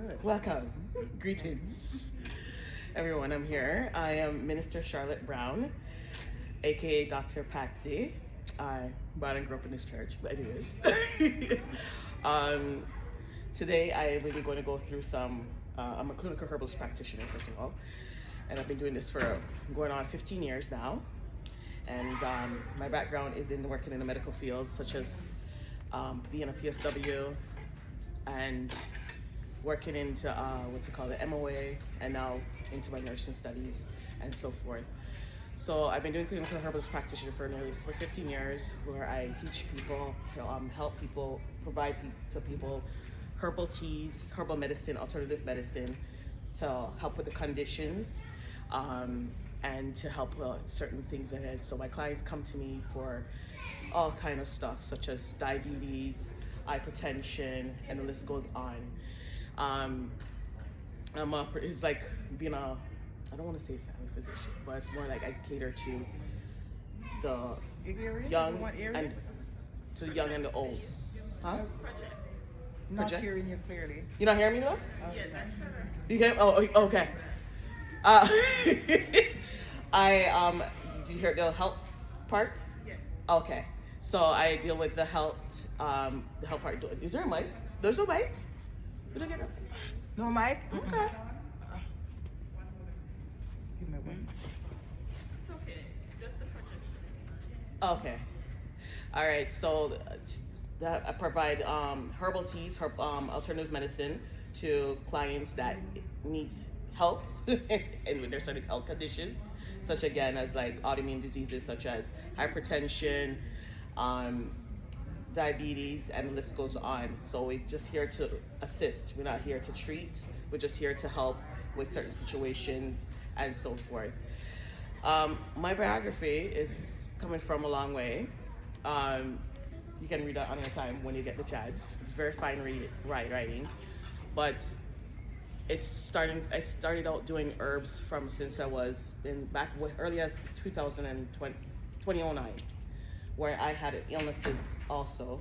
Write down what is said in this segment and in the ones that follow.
Good. Welcome. Greetings. Everyone, I'm here. I am Minister Charlotte Brown, aka Dr. Patsy. I born and grew up in this church, but anyways. Today I'm really going to go through some, I'm a clinical herbalist practitioner, first of all, and I've been doing this for going on 15 years now. And my background is in working in the medical field, such as being a PSW and working into the MOA, and now into my nursing studies and so forth. So I've been doing clinical herbalist practitioner for 15 years, where I teach people, help people, provide to people herbal teas, herbal medicine, alternative medicine to help with the conditions and to help certain things ahead. So my clients come to me for all kind of stuff, such as diabetes, hypertension, and the list goes on. It's like being I don't want to say family physician, but it's more like I cater to the young and to the young and the old. Huh? Not hearing you clearly. You not hearing me now? Yeah, that's correct. You can. Oh, okay. Did you hear the health part? Yes. Okay. So I deal with the health part. Is there a mic? There's no mic? Did I get it? No mic? Okay. Give me one. It's okay. Just the projection. Okay. All right. So that I provide herbal teas, alternative medicine to clients that needs help and with their certain health conditions, such again as like autoimmune diseases such as hypertension, diabetes, and the list goes on. So we're just here to assist. We're not here to treat. We're just here to help with certain situations and so forth. My biography is coming from a long way. You can read that on your time when you get the chance. It's very fine writing, but I started out doing herbs since I was back early as 2009, where I had illnesses also,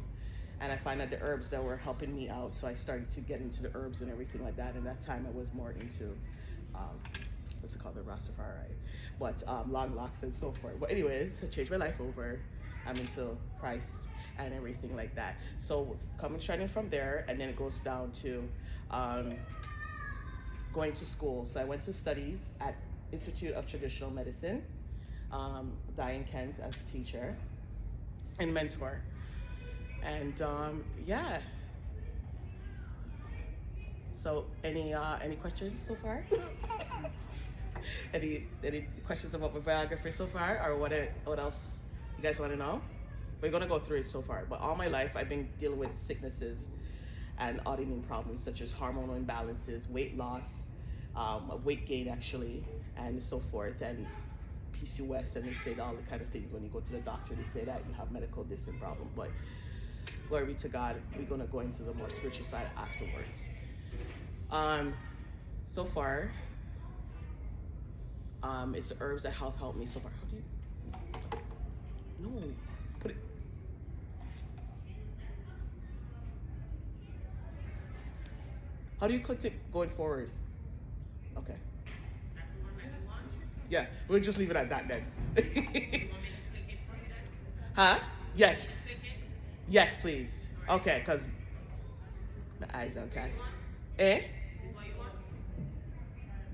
and I find that the herbs that were helping me out, so I started to get into the herbs and everything like that. And that time I was more into what's it called, the Rastafari, but long locks and so forth. But anyways, I changed my life over. I'm into Christ and everything like that. So coming starting from there, and then it goes down to going to school. So I went to studies at Institute of Traditional Medicine, Diane Kent as a teacher and mentor. And yeah. So any questions so far? any questions about my biography so far, or what else you guys want to know? We're gonna go through it so far, but all my life I've been dealing with sicknesses and autoimmune problems such as hormonal imbalances, weight loss, weight gain actually, and so forth, and PCOS, and they say all the kind of things when you go to the doctor. They say that you have medical distant problem, but glory be to God, we're gonna go into the more spiritual side afterwards. So far, it's the herbs that have helped me so far. How do you? No, put it. How do you click it going forward? Okay. Yeah, we'll just leave it at that then. Huh? Yes. Yes, please. Okay, because the eyes are cast. Eh?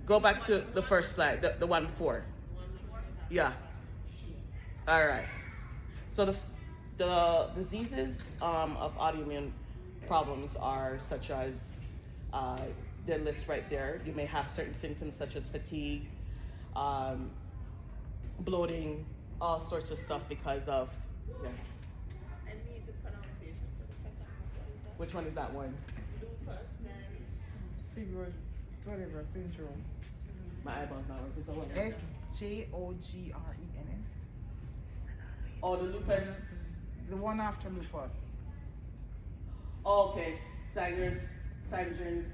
Go back to the first slide, the one before. Yeah. All right. So the diseases of autoimmune problems are such as their list right there. You may have certain symptoms such as fatigue, bloating, all sorts of stuff because of, yes. I need the pronunciation for the second one. Which one is that one? Lupus and Whatever syndrome. My eyeball's not working, so what? SJOGRENS. Oh, the lupus. The one after lupus. Oh, okay, Sjogren's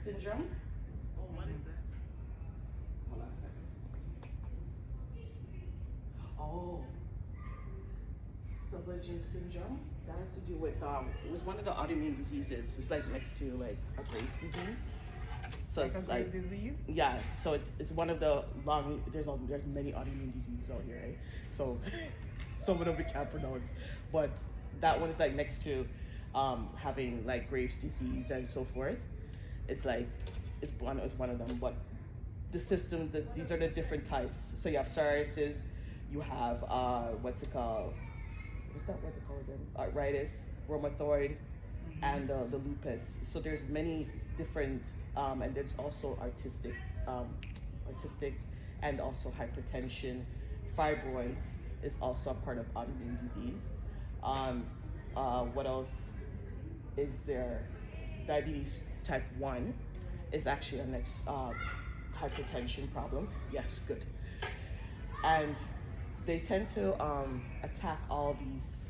syndrome. oh, what is that? Hold on a second. Oh, Sjogren's syndrome. That has to do with it was one of the autoimmune diseases. It's like next to like a Graves' disease. So Like it's a like, disease? yeah, so it's one of the long, there's many autoimmune diseases out here, right? So some of them we can't pronounce, but that one is like next to having like Graves' disease and so forth. It's like it's one of them, but the system, these are the different types. So you have psoriasis, you have what's it called? What's that? What they call it again? Arthritis, rheumatoid, and the lupus. So there's many different, and there's also artistic, and also hypertension, fibroids is also a part of autoimmune disease. What else is there? Diabetes type 1 is actually a next hypertension problem. Yes, good. And they tend to attack all these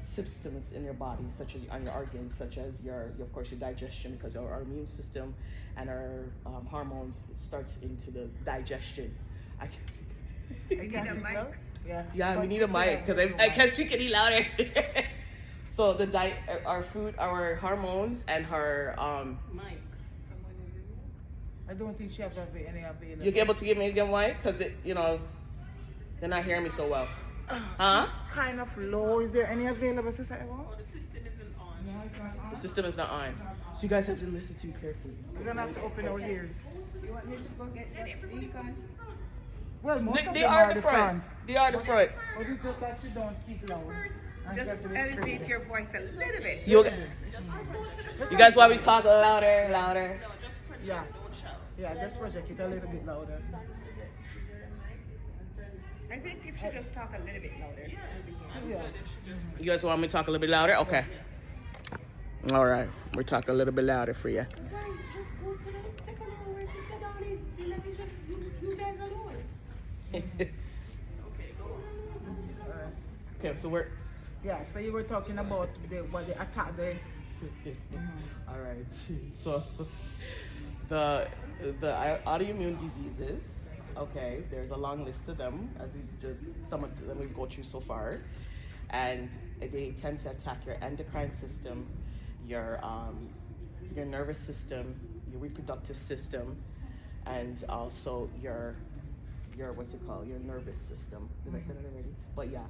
systems in your body, such as on your organs, such as your of course your digestion, because our immune system and our hormones starts into the digestion. I can't speak. I can't speak loud? Yeah. We need a mic because I can't speak any louder. So our food, our hormones, and her Mike. I don't think she has any available. You able to give me again mic because they're not hearing me so well. Huh? She's kind of low. Is there any available, Sister Eva? Oh, the system isn't on. No, it's not on. The system is not on, so you guys have to listen to me carefully. We're gonna have to open our ears. You want me to go get the beacon? Well, most of They them are the front. They are the front. But it's just that she don't speak loud. And she Just have to be elevate straight. your voice a little bit. You guys want me to talk louder, louder? No, just project, Yeah. don't shout. Yeah, just project it a little bit louder. I think if she just talk a little bit louder, it'll be good. Yeah. You guys want me to talk a little bit louder? Okay. All right, we're talking a little bit louder for you. Guys, just go to the second hour where Sister Dawn is. See, let me just you guys alone. Okay, so we're. Yeah, so you were talking about what they attack the. All right. So the autoimmune diseases. Okay, there's a long list of them, as we just some of them we've go through so far, and they tend to attack your endocrine system, your nervous system, your reproductive system, and also your what's it called, your nervous system. Did I say that already? But yeah,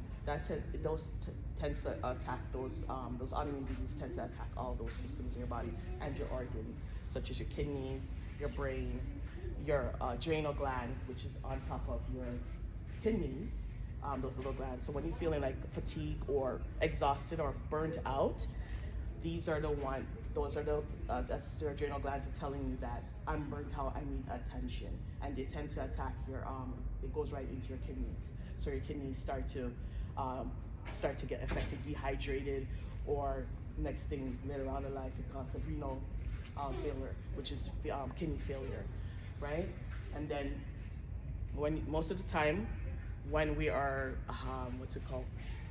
tends to attack those autoimmune diseases tend to attack all those systems in your body and your organs, such as your kidneys, your brain, your adrenal glands, which is on top of your kidneys, those little glands. So when you're feeling like fatigue or exhausted or burnt out, these are that's the adrenal glands are telling you that I'm burnt out, I need attention. And they tend to attack it goes right into your kidneys. So your kidneys start to get affected, dehydrated, or next thing later on in life it causes renal failure, which is kidney failure, right? And then most of the time when we are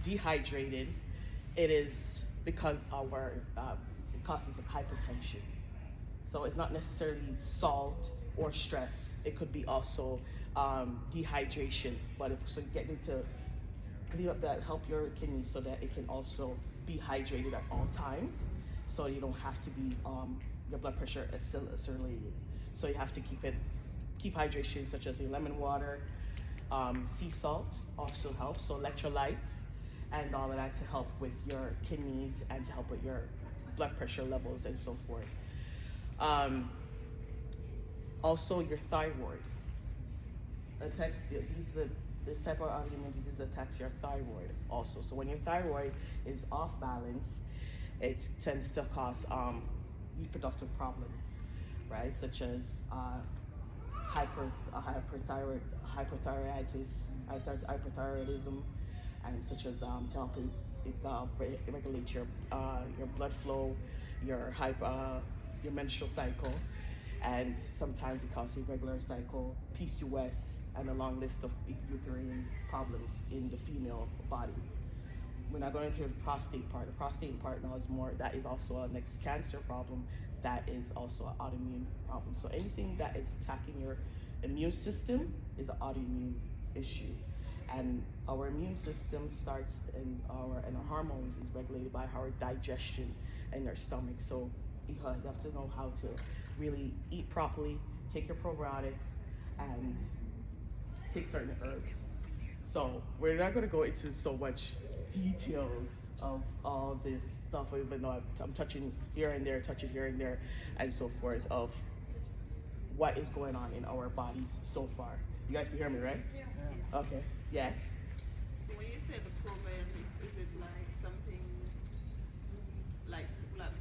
dehydrated, it is because it causes hypertension. So it's not necessarily salt or stress. It could be also dehydration. But so getting to clean up that, help your kidneys so that it can also be hydrated at all times. So you don't have to be your blood pressure accelerated. So you have to keep hydration, such as your lemon water, sea salt also helps. So electrolytes and all of that to help with your kidneys and to help with your blood pressure levels and so forth. Also your thyroid attacks this type of autoimmune disease attacks your thyroid also. So when your thyroid is off balance, it tends to cause reproductive problems, right? Such as hyperthyroidism, and such as to help it regulate your blood flow, your menstrual cycle, and sometimes it causes irregular cycle, PCOS, and a long list of uterine problems in the female body. We're not going through the prostate part. The prostate part now that is also a next cancer problem. That is also an autoimmune problem. So anything that is attacking your immune system is an autoimmune issue. And our immune system starts and our hormones is regulated by our digestion in our stomach. So you have to know how to really eat properly, take your probiotics, and take certain herbs. So we're not going to go into so much details of all this stuff, even though I'm touching here and there, and so forth, of what is going on in our bodies so far. You guys can hear me, right? Yeah. Okay. Yes. So when you say the probiotics, is it like something like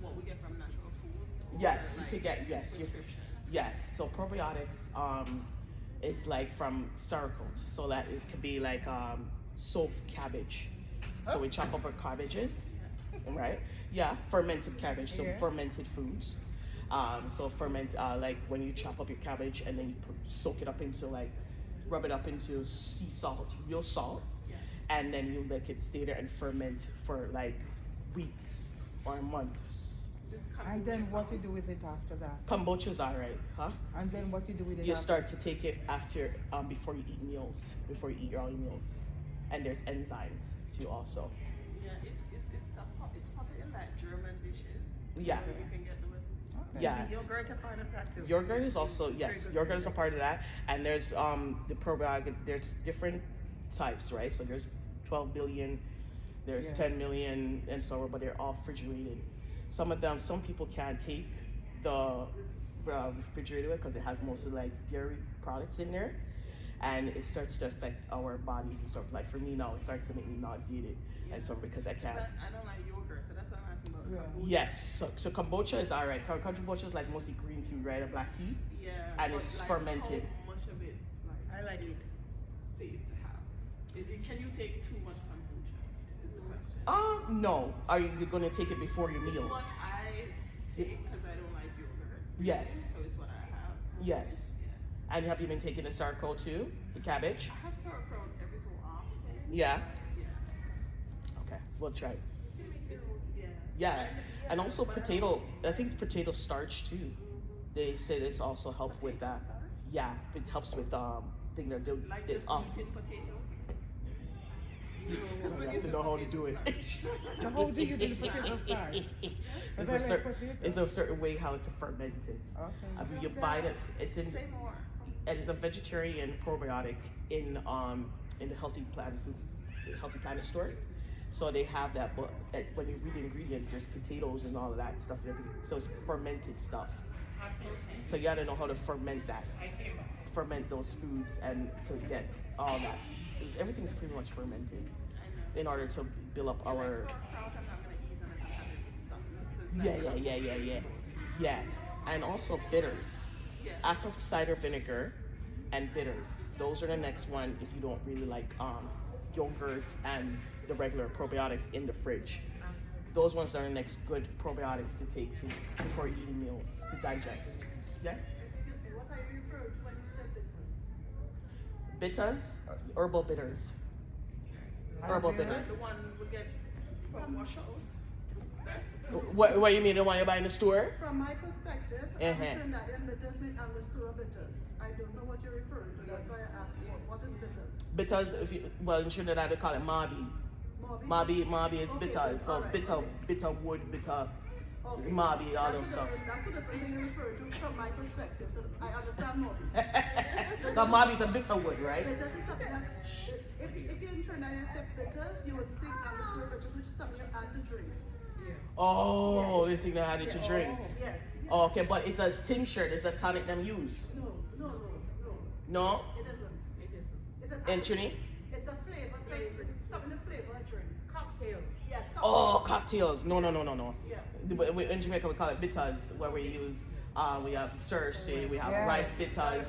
what we get from natural foods? Or Yes, you like could get prescription? yes. So probiotics is like from sauerkraut. So that it could be like soaked cabbage. So we chop up our cabbages, right? Yeah, fermented cabbage, so Yeah. fermented foods. So ferment like when you chop up your cabbage and then you soak it up into rub it up into sea salt, real salt, and then you let it stay there and ferment for like weeks or months. This And then kombucha what you comes- do with it after that? Kombucha's alright, huh? And then what you do with it You after? start to take it after before you eat meals, before you eat your own meals, and there's enzymes too also. Yeah, it's popular in like German dishes. Yeah. So you can get the recipe. Okay. Yeah. Is the yogurt a part of that too? Yogurt is also, yes, Very good. yogurt is a part of that. And there's the probiotic, there's different types, right? So there's 12 billion, there's Yeah. 10 million, and so on, but they're all refrigerated. Some people can't take the refrigerated because it has mostly like dairy products in there. And it starts to affect our bodies and stuff. Like for me now, it starts to make me nauseated. And so because I can't. I don't like yogurt, so that's what I'm asking about. Yeah. Kombucha. Yes, so kombucha is alright. Kombucha is like mostly green tea, right? Or black tea. Yeah. And but it's like fermented. How much of it I like is it. safe to have? Can you take too much kombucha? Is the question. No. Are you going to take it before your It's meals? what I take because I don't like yogurt. Yes. So it's what I have. Yes. Yeah. And have you been taking the sauerkraut too? The cabbage? I have sauerkraut every so often. Yeah. Yeah. Okay, we'll try. It's, yeah. Yeah, and also potato. I think it's potato starch too. They say this also helps with that. Yeah, it helps with thing they're doing. Like It's just off. eating potatoes. You have to know how to do it. So how do you do the potato starch? It's Because a I like certain, potato. it's a certain way how to ferment it. Okay. You buy it. It's in. Say more. And it's a vegetarian probiotic in the healthy plant food, healthy planet store. So they have that, but when you read the ingredients, there's potatoes and all of that stuff. So it's fermented stuff. So you gotta know how to ferment that, ferment those foods, and to get all that. Everything's pretty much fermented I know. in order to build up Like our. sauerkraut, I'm not gonna eat unless I have it with something. So it's like Yeah. And also bitters. Yeah. Apple cider vinegar and bitters. Those are the next one if you don't really like yogurt and the regular probiotics in the fridge. Those ones are the next good probiotics to take to before eating meals to digest. Yes? Excuse me, what are you referring to when you said bitters? Bitters, herbal bitters. Herbal bitters. The one we get from washouts. That's What do you mean, the one you buy in the store? From my perspective, Uh-huh. I'm Trinidadian bitters mean Angostura bitters. I don't know what you're referring to, that's why I asked what is bitters? Bitters, if you, well, in Trinidad they call it mabi. Mabi is Okay, bitters, so alright, bitter, okay. bitter wood, bitter, Okay. mabi, all those That's a stuff. different- That's a different thing you refer to from my perspective, so I understand more. Because mabi is a bitter wood, right? Bitters is something that, if you're in Trinidad and you say bitters, you would think Angostura bitters, which is something you add to drinks. Oh, they think they had it to Yeah. drinks. Yes. Oh, okay, but it's a tincture, it's a tonic them use. No. No? It isn't. It's an In Trini? It's a flavor thing. It's something to flavor a drink. Cocktails. Yes. Oh, cocktails. No. Yeah. In Jamaica we call it bitters, where we use, we have Cersei, we have Yeah. rice bitters,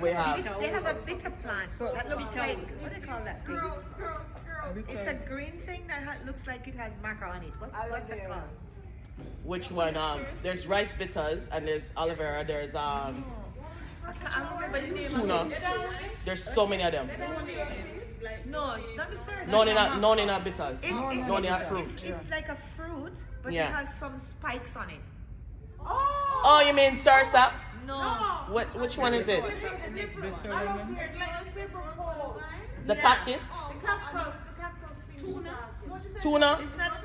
we have, They have a bitter plant. So- That looks like, what do they call that thing? girls. It's a green thing that looks like it has maca on it. What's it called? which one, there's rice bitters, and there's aloe vera, there's, I can't remember the name tuna. of it. There's so many of them. No, not the first. No, they're not bitters. It's- No, they're not fruit. It's like a fruit, but Yeah. it has some spikes on it. Oh, you mean sarsa? No. Which one is it? Bitter lemon. The cactus? The cactus thing. Tuna. Tuna? It's not.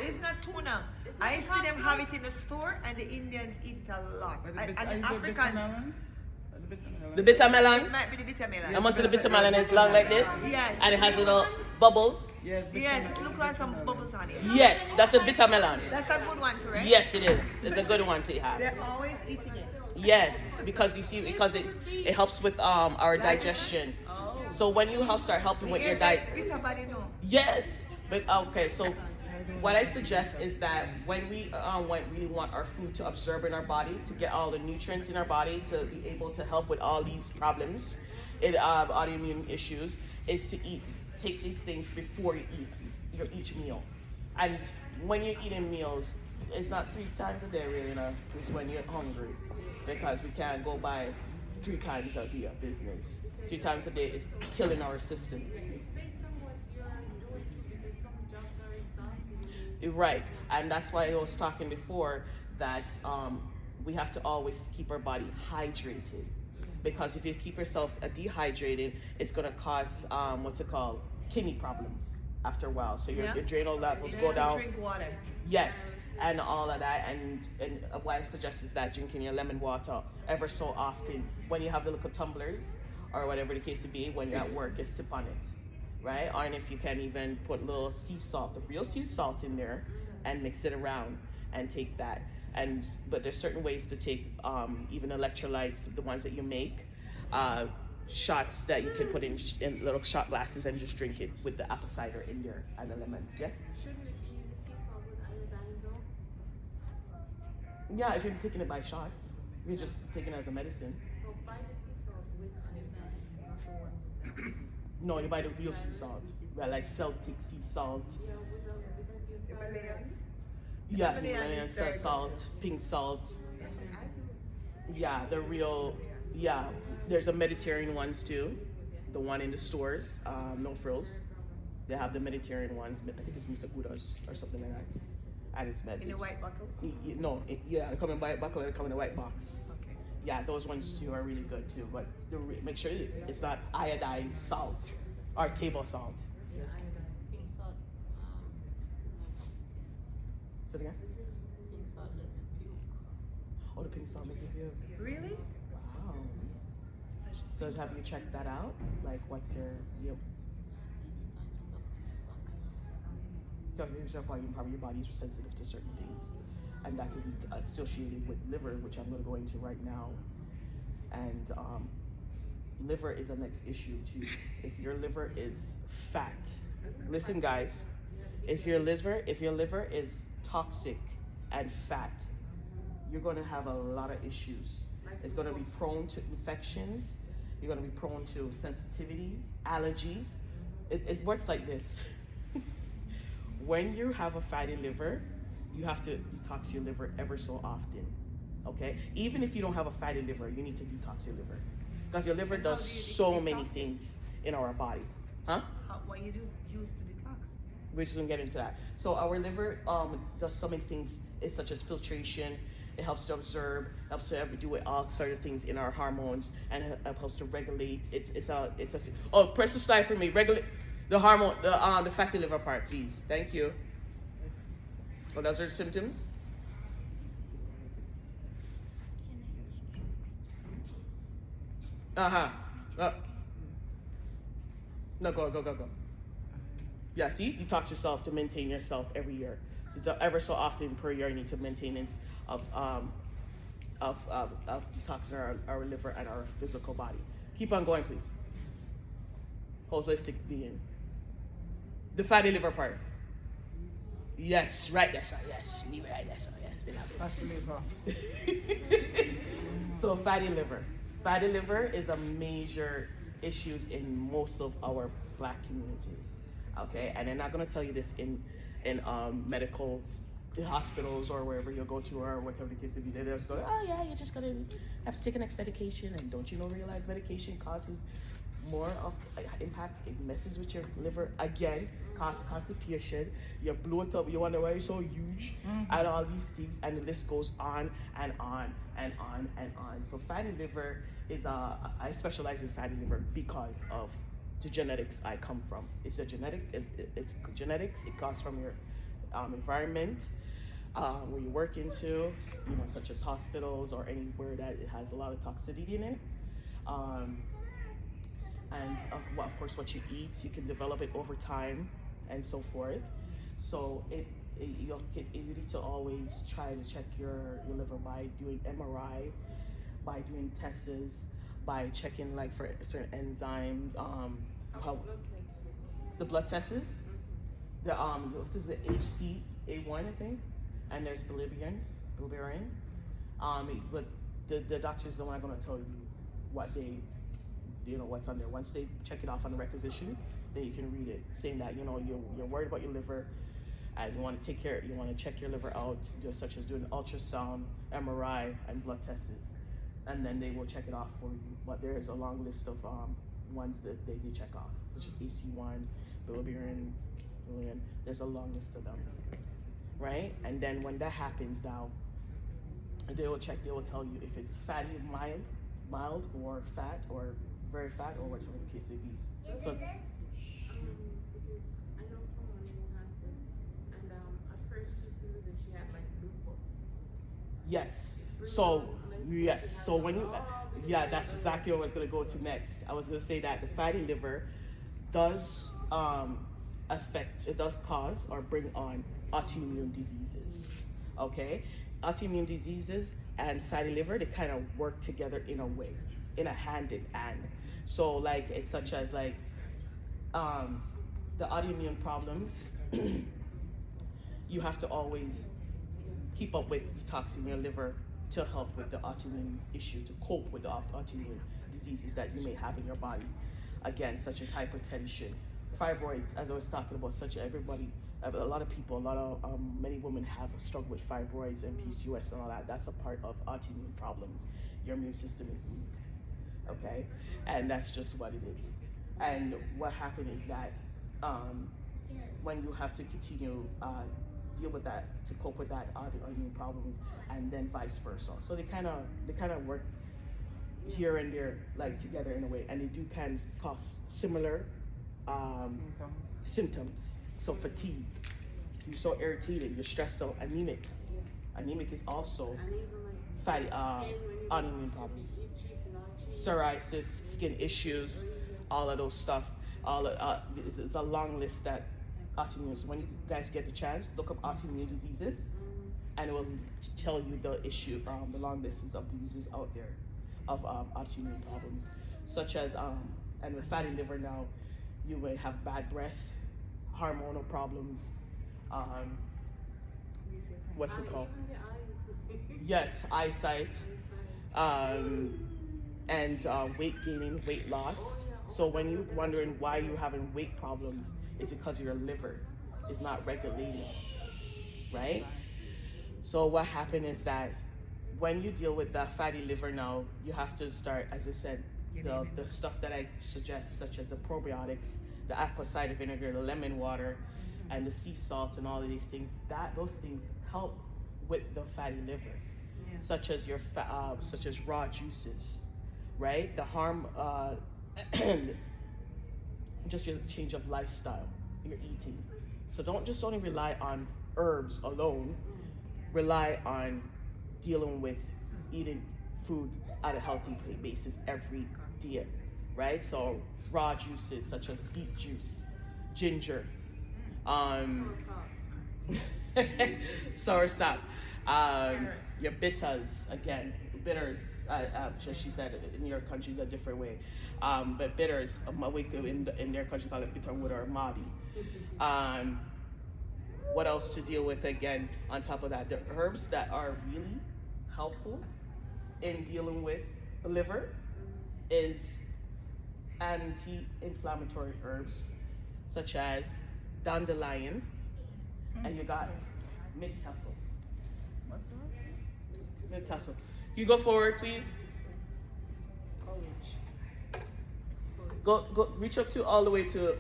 It's not tuna. It's not I see them have it in the store, and the Indians eat it a lot. But And are you the the bitter Africans, melon? The bitter it melon. might be the bitter melon. And most of the bitter melon is long like this. Yes. And it has little bubbles. Yes, bitter Yes, melon, it looks bitter like some melon. bubbles on it. Yes, that's a bitter melon. That's a good one too, right? Yes, it is. It's a good one to have. They're always eating it. Yes, because you see, because it helps with our digestion. Oh. So when you start helping with your diet, Bitter body, no. yes. But okay, so what I suggest is that when we really want our food to absorb in our body, to get all the nutrients in our body, to be able to help with all these problems, autoimmune issues, is to take these things before you eat each meal. And when you're eating meals, it's not 3 times a day really enough. It's when you're hungry, because we can't go by 3 times a day of business. 3 times a day is killing our system. It's based on what you're doing because some jobs are exhausting. Right, and that's why I was talking before that we have to always keep our body hydrated, because if you keep yourself dehydrated, it's going to cause kidney problems after a while. So your adrenal levels go down. Drink water. Yes, and all of that, and what I suggest is that drinking your lemon water ever so often when you have the little tumblers or whatever the case may be. When you're at work, you sip on it, right? Or if you can even put a little sea salt, the real sea salt in there, and mix it around and take that. But there's certain ways to take even electrolytes, the ones that you make, shots that you can put in little shot glasses and just drink it with the apple cider in there and the lemon. Yes? Shouldn't it be the sea salt with iodine though? Yeah, if you're taking it by shots, you're just taking it as a medicine. So buy the sea salt with iodine before. No, you buy the real sea salt, right? Like Celtic sea salt. Yeah, because you Himalayan. Yeah, Himalayan Himalayan is very salt, pink salt. That's what I use. Yeah, the real. Yeah, there's a Mediterranean ones too. The one in the stores, no frills. They have the Mediterranean ones. I think it's Mr. Gudas or something like that. And it's In a white bottle? No, they come in white bottle. They come in a white box. Okay. Yeah, those ones too are really good too. But make sure it's not iodine salt or table salt. Pink salt. Say it again. Pink salt let me puke. Oh, the pink salt make you feel. Really? Wow. So have you checked that out? Like, what's your probably your body is sensitive to certain things, and that can be associated with liver, which I'm going to go into right now. And liver is the next issue too. If your liver is fat, listen guys, if your liver is toxic and fat, you're going to have a lot of issues. It's going to be prone to infections. You're going to be prone to sensitivities, allergies. It works like this. When you have a fatty liver, you have to detox your liver ever so often. Okay? Even if you don't have a fatty liver, you need to detox your liver, because your liver does so many things in our body. Huh? What you do use to detox? We're just gonna get into that. So our liver does so many things, such as filtration. It helps to absorb, helps to do all sort of things in our hormones, and it helps to regulate. Oh, press the slide for me. Regulate the hormone, the fatty liver part, please. Thank you. Oh, those are the symptoms. No, go. Yeah, see, detox yourself to maintain yourself every year. So ever so often per year, you need to maintenance of detoxing our liver and our physical body. Keep on going, please. Holistic being. The fatty liver part. Yes, right there, sir. Yes, leave it right there, sir. Yes, Fatty liver. So fatty liver. Fatty liver is a major issue in most of our black community. Okay, and they're not going to tell you this in medical hospitals or wherever you go to or whatever the case may be. They're just going, oh yeah, you're just going to have to take an next medication, and don't you realize medication causes more of impact. It messes with your liver again, causes constipation. You blow it up. You wonder why you're so huge, and all these things, and the list goes on and on and on and on. So fatty liver is I specialize in fatty liver because of the genetics I come from. It's a genetic. It's genetics. It comes from your environment where you work into, such as hospitals or anywhere that it has a lot of toxicity in it. And of course, what you eat, you can develop it over time and so forth. So you need to always try to check your liver by doing MRI, by doing tests, by checking like for certain enzymes. The blood tests. This is the HCA1, I think, and there's bilirubin. But the doctors are not going to tell you what what's on there. Once they check it off on the requisition, then you can read it, saying that you're worried about your liver, and you want to check your liver out, such as doing ultrasound, MRI, and blood tests, and then they will check it off for you. But there's a long list of ones that they check off, such as AC1, bilirubin. There's a long list of them, right? And then when that happens, now they will tell you if it's fatty, mild, or fat, or very fat, or whatever the case may be. So. Because I know someone who has it, and at first she said that she had like lupus. Yes. So yes. So when that's exactly what I was gonna go to next. I was gonna say that the fatty liver does cause or bring on autoimmune diseases. Okay, autoimmune diseases and fatty liver, they kind of work together in a way, in a hand in hand. So like it's such as like the autoimmune problems, you have to always keep up with detoxing your liver to help with the autoimmune issue, to cope with the autoimmune diseases that you may have in your body. Again, such as hypertension, fibroids, as I was talking about, many women have struggled with fibroids and PCOS and all that. That's a part of autoimmune problems. Your immune system is weak, okay? And that's just what it is. And what happened is that when you have to continue deal with that, to cope with that autoimmune problems, and then vice versa. So they kind of work here and there, like together in a way, and they do kind of cause similar symptoms. So fatigue, you're so irritated, you're stressed out, anemic. Anemic is also fatty autoimmune problems. Psoriasis, skin issues, all of those stuff. It's a long list that autoimmune. So when you guys get the chance, look up autoimmune diseases, and it will tell you the issue, the long lists of diseases out there of autoimmune problems, such as and with fatty liver now, you may have bad breath, hormonal problems, what's it called? Yes, eyesight, and weight gaining, weight loss. So when you're wondering why you're having weight problems, it's because your liver is not regulating, right? So what happened is that when you deal with the fatty liver now, you have to start, as I said, the stuff that I suggest, such as the probiotics, the apple cider vinegar, the lemon water, and the sea salt, and all of these things. Those things help with the fatty liver, such as such as raw juices, right? The harm, just your change of lifestyle, your eating. So don't just only rely on herbs alone. Rely on dealing with eating food at a healthy basis every day, right? So raw juices such as beet juice, ginger, soursop, your bitters, she said in your countries a different way, but bitters, in their country call it bitterwood or mabi. What else to deal with again on top of that? The herbs that are really helpful in dealing with the liver is anti-inflammatory herbs such as dandelion, and you got mint tassel. What's that? Mint tassel. You go forward, please. Go reach up to all the way to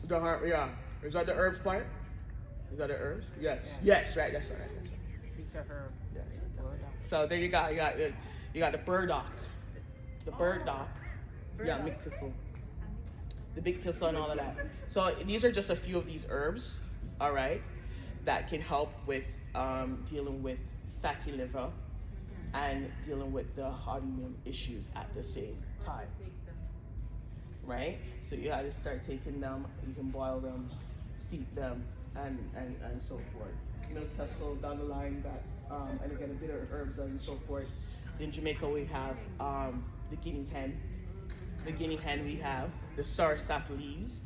the heart. Yeah, is that the herbs part? Is that the herbs? Yes. Yeah. Yes, right. That's right. Bitter herb. Yes. Burdock. So there you got the burdock. The burdock. Yeah, mint thistle. the big thistle and all of that. So these are just a few of these herbs, all right, that can help with dealing with fatty liver and dealing with the autoimmune issues at the same time, right? So you gotta start taking them. You can boil them, steep them, and so forth. Milk thistle down the line, that and again a bit of herbs and so forth. In Jamaica we have the guinea hen. The guinea hen we have the soursop leaves.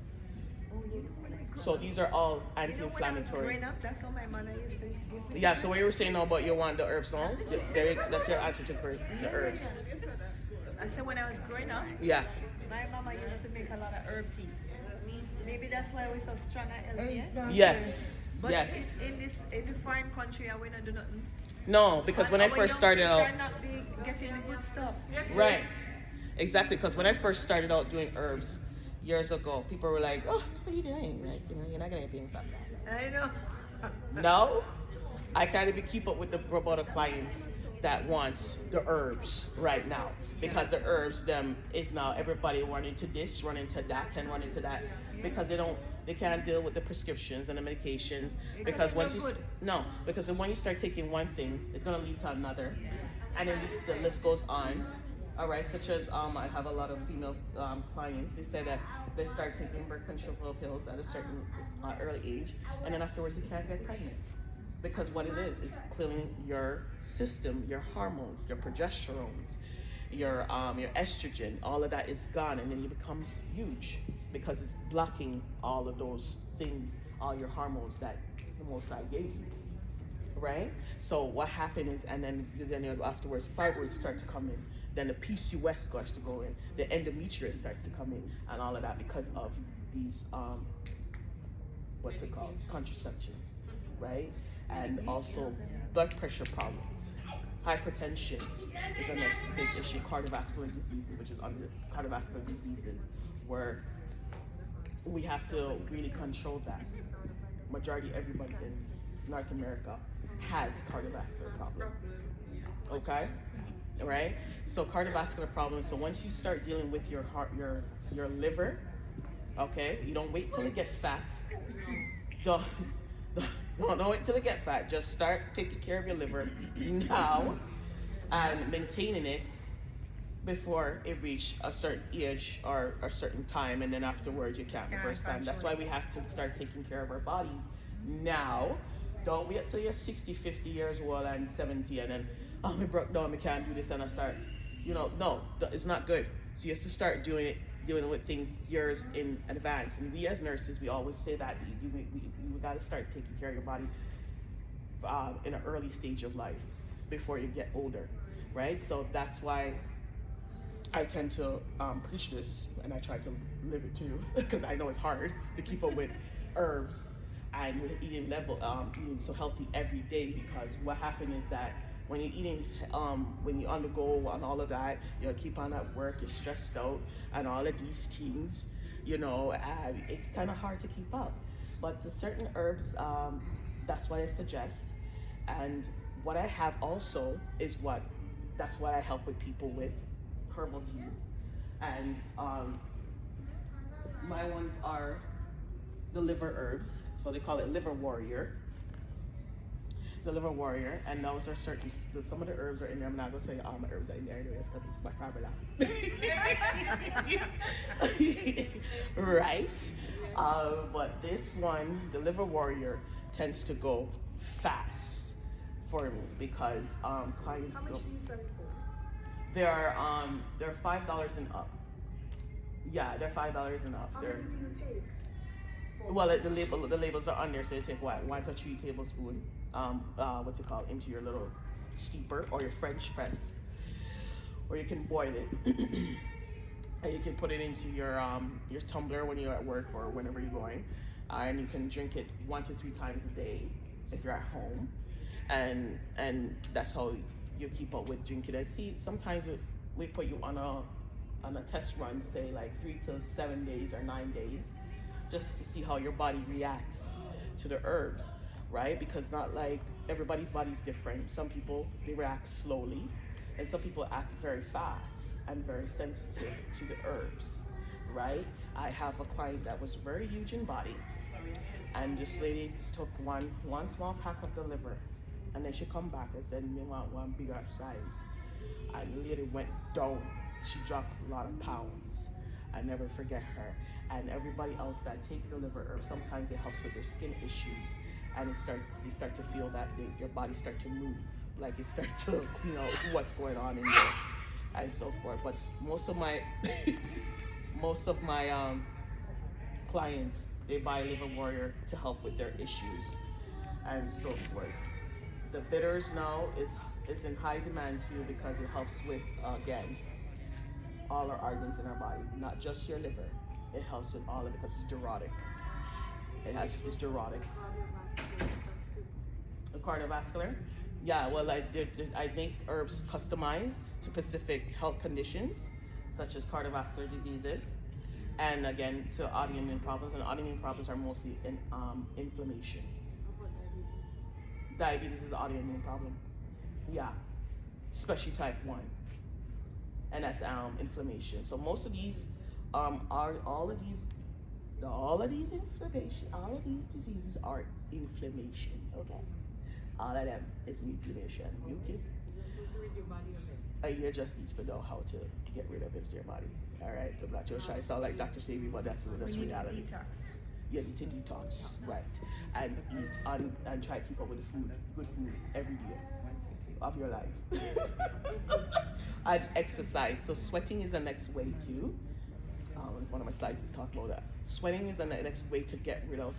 So these are all anti-inflammatory. Growing up, that's what my mother used to give me. Yeah, so what you were saying now about you want the herbs now? That's your answer to the herbs. I said when I was growing up, Yeah. my mama used to make a lot of herb tea. Maybe that's why we're so strong and healthy. Yes. But Yes. in the foreign country, we don't do nothing. No, because when I Our first young started kids out, are not be getting the good stuff. right, exactly. Because when I first started out doing herbs years ago, people were like, "Oh, what are you doing? Like, you're not gonna get things like that." I know. No, I can't even keep up with the robotic clients that wants the herbs right now, because the herbs them is now everybody running to this, running to that, and running to that, because they can't deal with the prescriptions and the medications, because once you because when you start taking one thing, it's gonna lead to another, and then the list goes on. All right, such as I have a lot of female clients. They say that they start taking birth control pills at a certain early age, and then afterwards they can't get pregnant, because what it is killing your system, your hormones, your progesterones, your estrogen. All of that is gone, and then you become huge because it's blocking all of those things, all your hormones that the Most High gave you. Right? So what happened is, and then afterwards fibroids start to come in. Then the PCOS starts to go in. The endometrius starts to come in, and all of that because of these what's it called? Contraception, right? And also blood pressure problems. Hypertension is the next big issue. Cardiovascular diseases, which is under cardiovascular diseases, where we have to really control that. Majority everybody in North America has cardiovascular problems. Okay? Right? So cardiovascular problems. So once you start dealing with your heart, your liver, okay, you don't wait till it gets fat. Don't wait till it gets fat. Just start taking care of your liver now and maintaining it before it reach a certain age or a certain time, and then afterwards you can't the first time. That's why we have to start taking care of our bodies now. Don't wait till you're 60, 50 years old and 70 and then, oh, I broke down, I can't do this, and I start, no, it's not good. So you have to start dealing with things years in advance. And we as nurses, we always say that you got to start taking care of your body in an early stage of life before you get older, right? So that's why I tend to preach this, and I try to live it too, because I know it's hard to keep up with herbs and with eating so healthy every day. Because what happens is that when you're eating, when you undergo and all of that, you keep on at work, you're stressed out, and all of these things, it's kind of hard to keep up. But the certain herbs, that's what I suggest. And what I have also is that's what I help with people with herbal teas. And my ones are the liver herbs, so they call it Liver Warrior. The Liver Warrior, and those are some of the herbs are in there. I'm not gonna tell you all my herbs are in there anyways, because it's my formula. Right? But this one, the Liver Warrior, tends to go fast for me because clients. How much do you sell it for? They're $5 and up. Yeah, they're $5 and up. How many do you take? Well, the labels are on there, so you take 1 to 3 tablespoons. Into your little steeper or your French press, or you can boil it, and you can put it into your tumbler when you're at work or whenever you're going, and you can drink it 1 to 3 times a day if you're at home, and that's how you keep up with drinking it. See, sometimes we put you on a test run, say like 3 to 7 days or 9 days, just to see how your body reacts to the herbs. Right? Because not like everybody's body's different. Some people, they react slowly, and some people act very fast and very sensitive to the herbs, right? I have a client that was very huge in body, and this lady took one small pack of the liver, and then she come back and said, "Me want one bigger size." And the lady went down. She dropped a lot of pounds. I never forget her. And everybody else that take the liver herb, sometimes it helps with their skin issues, and they start to feel that your body start to move, like it starts to clean out what's going on in there, and so forth. But most of my clients, they buy Liver Warrior to help with their issues and so forth. The bitters now is in high demand too, because it helps with again all our organs in our body, not just your liver. It helps with all of it because it's diuretic. It's diuretic. The cardiovascular, yeah. Well, I make herbs customized to specific health conditions, such as cardiovascular diseases, and again to autoimmune problems. And autoimmune problems are mostly in inflammation. Diabetes is an autoimmune problem. Yeah, especially type 1. And that's inflammation. So most of these all of these diseases are inflammation. Okay, all of them is inflammation. Mucus. You just need to know how to get rid of it in your body. All right, I'm not just trying to sound like Dr. Savvy, but that's reality. You need to detox, right? And eat and try to keep up with the food, good food every day of your life. And exercise. So sweating is the next way too. One of my slides is talking about that. Sweating is the next way to get rid of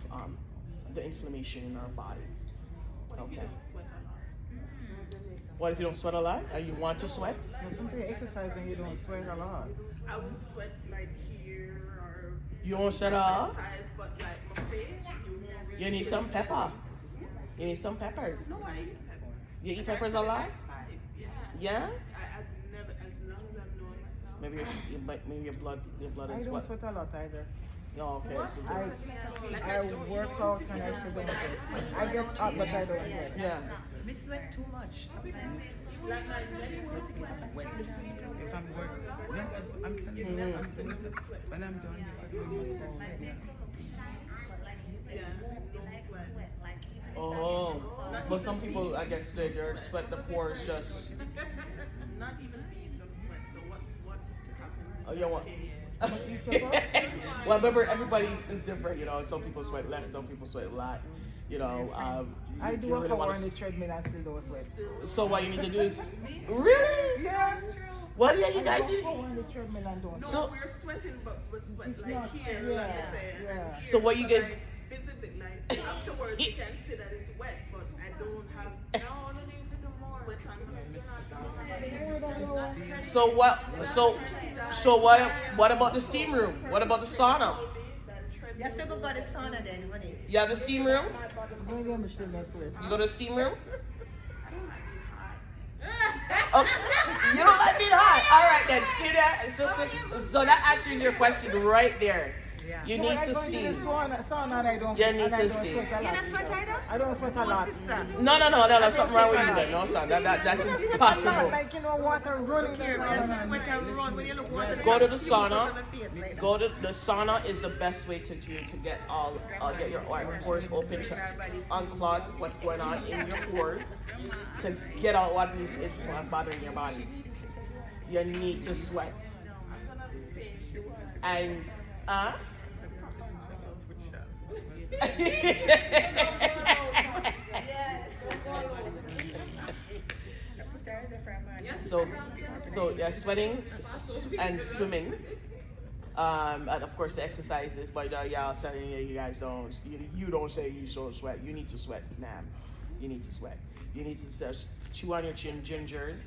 the inflammation in our bodies. Okay. What if you don't sweat a lot? Or you want to sweat? Well, sometimes you exercise and you don't sweat a lot. I would sweat like here or. You won't sweat at all? But like my face, You need some pepper. You need some peppers. No, I eat pepper. You eat peppers a lot? Yeah. Yeah? I've never, as long as I've known myself. Maybe your blood I is don't what? sweat a lot either. Oh, okay. So I work out and I still don't sweat. I get up but I don't sweat. yeah. We sweat too much sometimes. Like my jelly was If I'm working, yeah, I'm telling you, I'm doing it. When I'm done, I do it. yeah, no sweat. Oh, but some people, I guess, their sweat, the pores just. Not even beads of sweat. So what happens? Oh, you know what? Well, remember, everybody is different, you know. Some people sweat less, some people sweat a lot, you know. I do a power on the treadmill and still don't sweat. So what you need to do is, really? Yes. What do you guys need? I do on the treadmill and don't No, sweat. we're sweating, but we sweat It's like not- here, yeah, like I say. yeah. And So what you guys? like, visit like afterwards, you can see that it's wet, but I don't have sweat on my. So what about the steam room? What about the sauna? You have to go to the sauna then, honey. You have the steam room? Maybe I'm still not sweat. You go to the steam room? I don't like being hot. Okay. You don't like being hot. All right then. See that? So that answers your question right there. Yeah. You No, need I to go into steam. the sauna and I don't. You need and I to don't steam. sweat a lot You don't sweat either. either? I don't sweat a lot. No. There's something wrong with you then. No, son. That's Not impossible. like, you know, water running in the sauna. Sweat and run when you look water. Go to the sauna. Go to the sauna is the best way to get get your pores open, to unclog what's going on in your pores, to get out what is bothering your body. You need to sweat. And so yeah, sweating and swimming. And of course the exercises, but y'all saying you guys don't. You don't say you so sweat. You need to sweat, ma'am. You need to sweat. You need to chew on your gingers.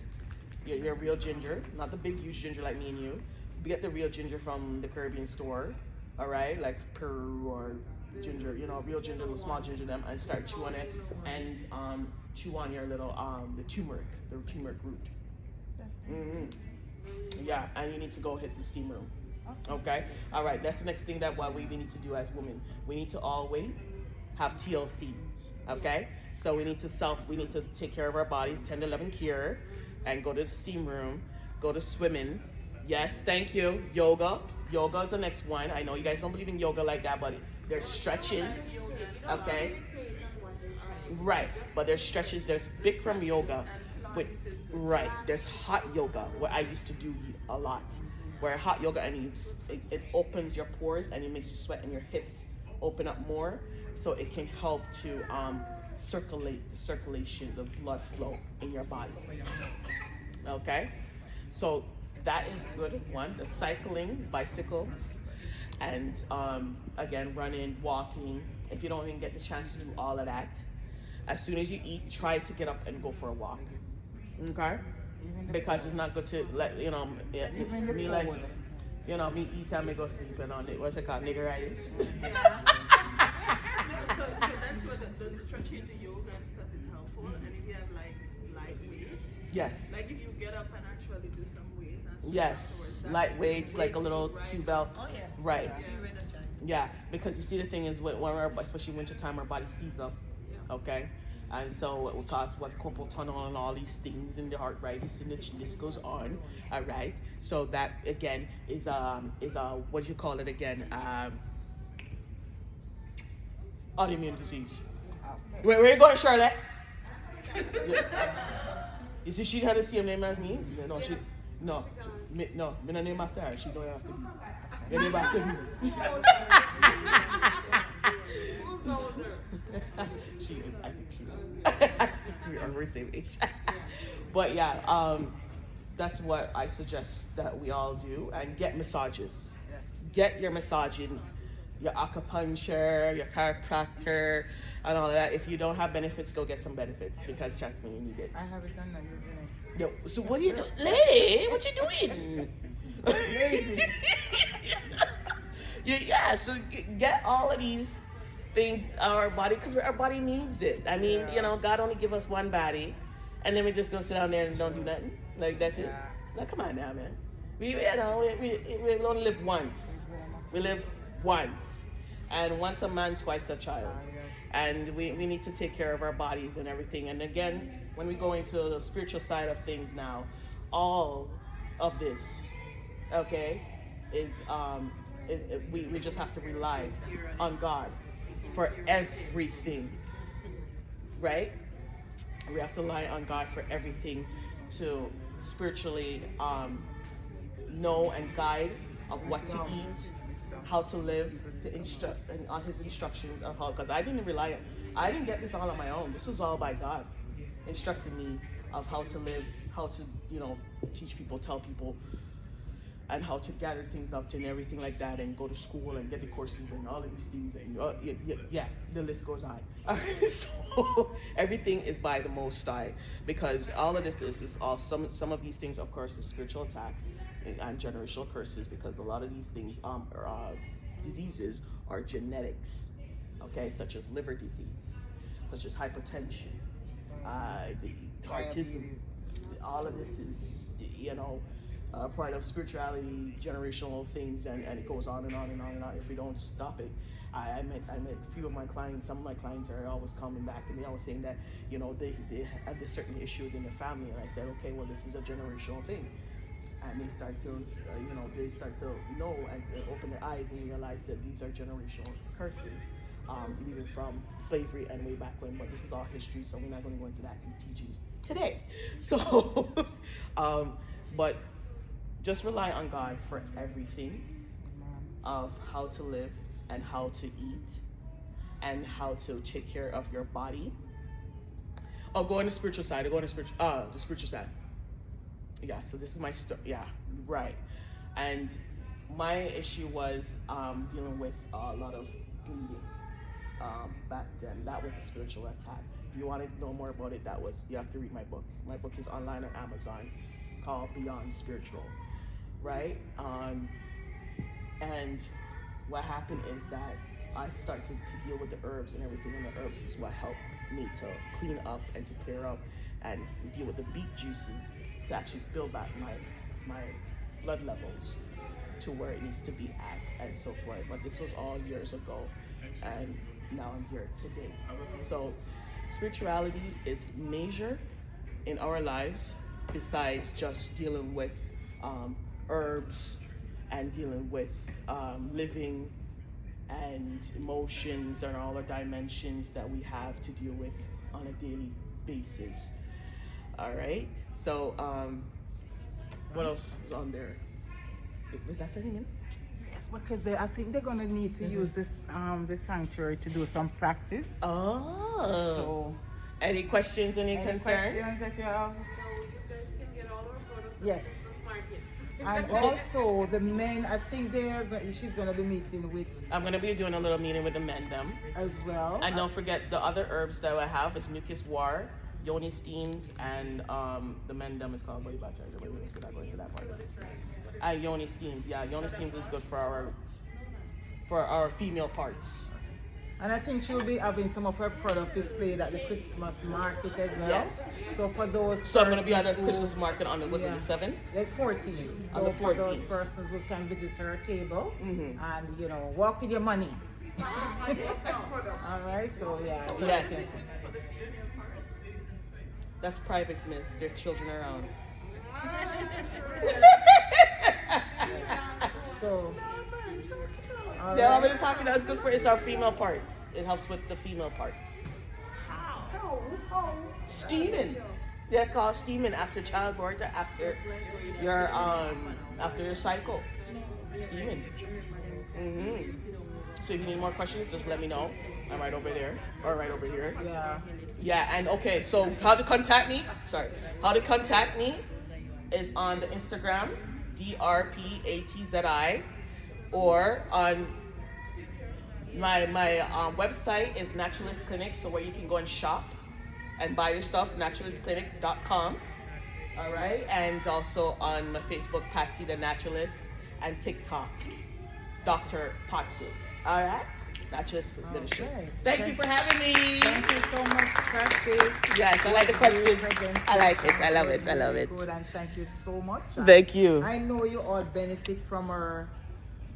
Your real ginger, not the big huge ginger like me and you. Get the real ginger from the Caribbean store, all right, like Peru or ginger, you know, real ginger, little small ginger, them, and start chewing it, and chew on your little the turmeric root. Yeah, and you need to go hit the steam room. Okay, all right. That's the next thing that what we need to do as women. We need to always have TLC. Okay, so we need to take care of our bodies, 10 to 11 cure, and go to the steam room, go to swimming. Yes, thank you. Yoga. Yoga is the next one. I know you guys don't believe in yoga like that, but there's stretches. Okay. Right. But there's stretches. There's Bikram yoga. With, right. There's hot yoga, what I used to do a lot. Where hot yoga, and it opens your pores and it makes you sweat and your hips open up more, so it can help to circulate the circulation, the blood flow in your body. Okay, so that is good one. The cycling, bicycles, and again, running, walking. If you don't even get the chance to do all of that, as soon as you eat, try to get up and go for a walk. Okay, because it's not good to let me like. Me eat and me go sleep and on it. What's it called? Niggeritis. So that's where the stretching, the yoga and stuff is helpful. And if you have like light weights. Yes. Like if you get up and actually do some weights and stretch Yes. afterwards, that Light weights, like a little right. Q-bell. Oh yeah. Right. Yeah. Yeah. Because you see, the thing is, when especially winter time, our body sees up. Okay. And so it will cause what's corporal tunnel and all these things in the heart, right? This goes on, all right? So that again is what do you call it again? Autoimmune disease. Where you going, Charlotte? You see, she had the same name as me. No, me no name after her. She don't have to be. Your name after me. She is. I think she is. We are the same age. But yeah, that's what I suggest that we all do, and get massages. Get your massaging, your acupuncture, your chiropractor, and all of that. If you don't have benefits, go get some benefits, because trust me, you need it. I have it done now, using it. Yo, so what are you doing? Lady, what you doing? Lazy. Yeah, so get all of these things our body, because our body needs it. I mean, God only give us one body, and then we just go sit down there and don't do nothing. Like, that's it. Like, come on now, man. We only live once. We live once, and once a man, twice a child. And we need to take care of our bodies and everything. And again, when we go into the spiritual side of things now, all of this, okay, is we just have to rely on God for everything, right? We have to rely on God for everything to spiritually know and guide of what to eat, how to live, to instruct, and on His instructions of how. Because I didn't get this all on my own. This was all by God instructing me of how to live, how to teach people, tell people, and how to gather things up and everything like that, and go to school and get the courses and all of these things, and the list goes on. So everything is by the Most High, because all of this is all some of these things, of course, is spiritual attacks and generational curses, because a lot of these things diseases are genetics, okay, such as liver disease, such as hypertension, the autism. All of this is part of spirituality, generational things, and it goes on and on and on and on if we don't stop it. I met a few of my clients. Some of my clients are always coming back, and they always saying that they have this certain issues in their family, and I said, okay, well, this is a generational thing, and they start to know and open their eyes and realize that these are generational curses, even from slavery and way back when. But this is all history, so we're not going to go into that in teachings today. So, but just rely on God for everything, of how to live and how to eat and how to take care of your body. Oh, go on the spiritual side. The spiritual side. Yeah, so this is my story. Yeah, right. And my issue was dealing with a lot of bleeding back then. That was a spiritual attack. If you want to know more about it, you have to read my book. My book is online on Amazon, called Beyond Spiritual, right? And what happened is that I started to deal with the herbs and everything, and the herbs is what helped me to clean up and to clear up and deal with the beet juices to actually build back my blood levels to where it needs to be at and so forth. But this was all years ago, and now I'm here today. So spirituality is major in our lives, besides just dealing with herbs and dealing with living and emotions and all the dimensions that we have to deal with on a daily basis. All right. So what else is on there? Was that 30 minutes? Yes, because I think they're gonna need to use this sanctuary to do some practice. Oh. So Any questions? Any concerns? questions that you have? So you guys can get all our products Yes. from the market. And also the men, I think she's gonna be meeting with I'm gonna be doing a little meeting with the men them. as well. And don't forget the other herbs that I have is mucus war, yoni steams, and the mendum is called yoni steams. Yeah, yoni steams is good for our female parts. And I think she'll be having some of her product displayed at the Christmas market as well. Yes. So for those So I'm gonna be at the persons who- Christmas market on the was it Yeah. the 7th? Like 14th. So On the for those 14th. persons who can visit her table Mhm. and walk with your money. All right. So yeah. So Yes. you can- That's private, miss. There's children around. So. all Yeah, I'm right. gonna talk about it's good for it's our female parts. It helps with the female parts. Steaming. They're called steaming after childbirth or after your cycle. Steaming. So if you need more questions, just let me know. I'm right over there or right over here. Yeah. Yeah, and okay, so how to contact me? How to contact me is on the Instagram, DRPATZI, or on my website is Naturalist Clinic, so where you can go and shop and buy your stuff, naturalistclinic.com. All right, and also on my Facebook, Patsy the Naturalist, and TikTok, Dr. Patsy. All right, Naturalist Ministry. Okay. Thank you for having me. Thank you so much, Patsy. Yes, I like the questions. I like it. I love it. I love Very it. Good, and thank you so much. Thank you. I know you all benefit from our